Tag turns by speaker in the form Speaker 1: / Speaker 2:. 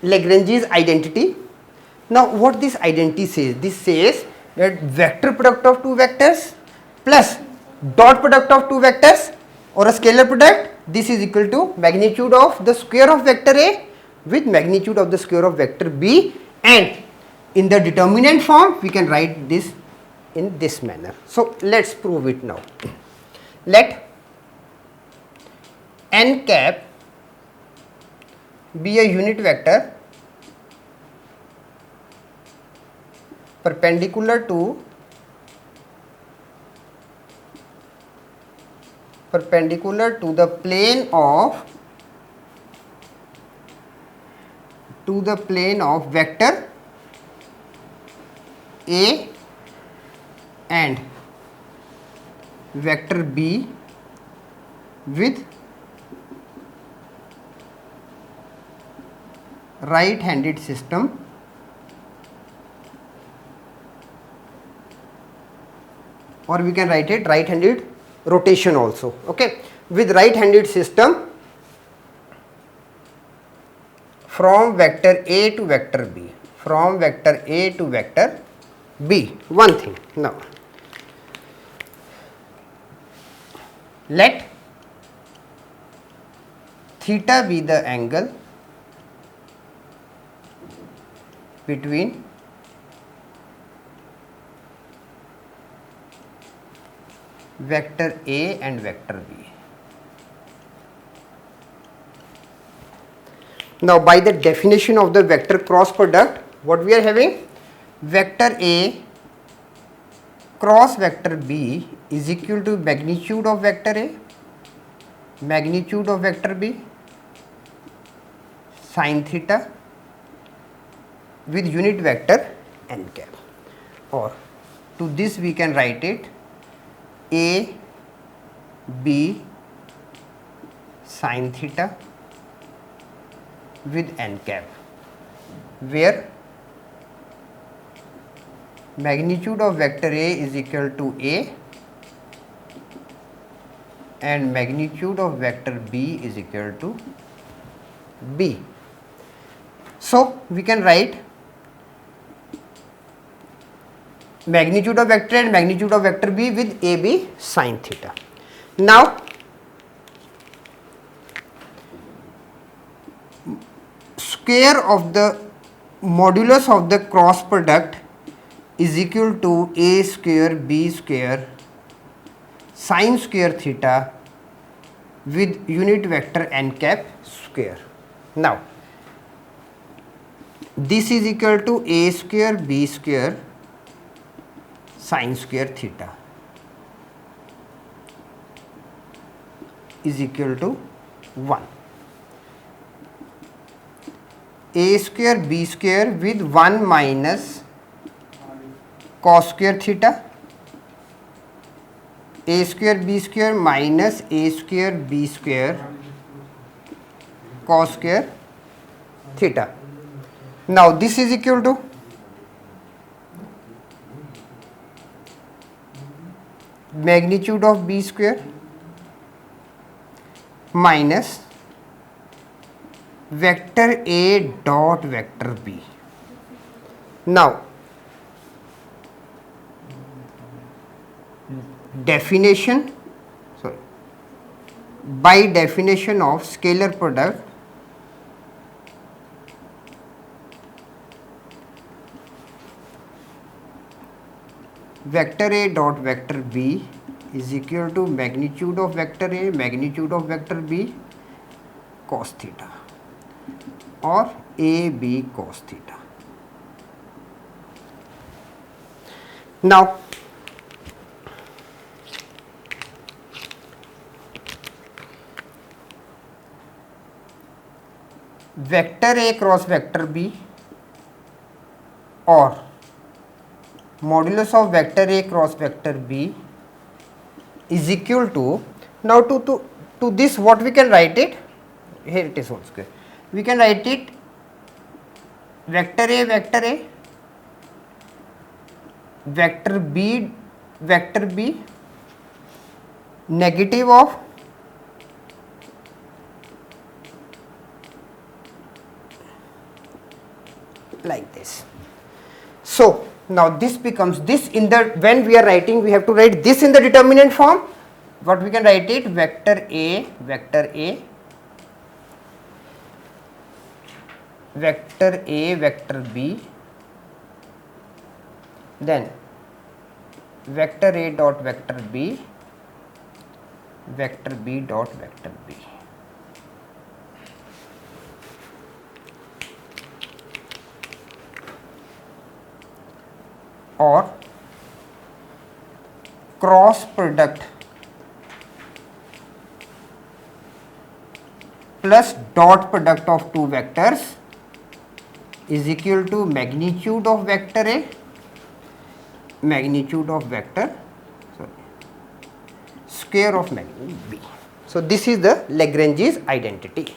Speaker 1: Lagrange's identity. Now what this identity says? This says that vector product of two vectors plus dot product of two vectors or a scalar product, this is equal to magnitude of the square of vector A with magnitude of the square of vector B, and in the determinant form we can write this in this manner. So let's prove it now. Let n cap be a unit vector perpendicular to the plane of vector A and vector B with right handed system or we can write it right handed rotation also. Okay, with right handed system from vector A to vector B, from vector A to vector B. One thing now, let theta be the angle between vector A and vector B. Now by the definition of the vector cross product, what we are having? Vector A cross vector B is equal to magnitude of vector A, magnitude of vector B, sin theta with unit vector n cap, or to this we can write it A B sin theta with n cap, where magnitude of vector A is equal to A and magnitude of vector B is equal to B. So we can write magnitude of vector and magnitude of vector B with AB sin theta. Now square of the modulus of the cross product is equal to A square B square sin square theta with unit vector n cap square. Now this is equal to A square B square sin square theta is equal to 1. A square B square with 1 minus cos square theta, A square B square minus A square B square cos square theta. Now this is equal to magnitude of B square minus vector A dot vector B. Now definition, sorry, by definition of scalar product, vector A dot vector B is equal to magnitude of vector A, magnitude of vector B cos theta or AB cos theta. Now vector A cross vector B or modulus of vector A cross vector B is equal to, now to this what we can write it, here it is whole square, we can write it vector A vector B negative of like this. So now this becomes this in the, when we are writing, we have to write this in the determinant form. What we can write it, vector A, vector A, vector A, vector B, then vector A dot vector B, vector B dot vector B. Or cross product plus dot product of two vectors is equal to magnitude of vector A, magnitude of vector, sorry, square of magnitude B. So this is the Lagrange's identity.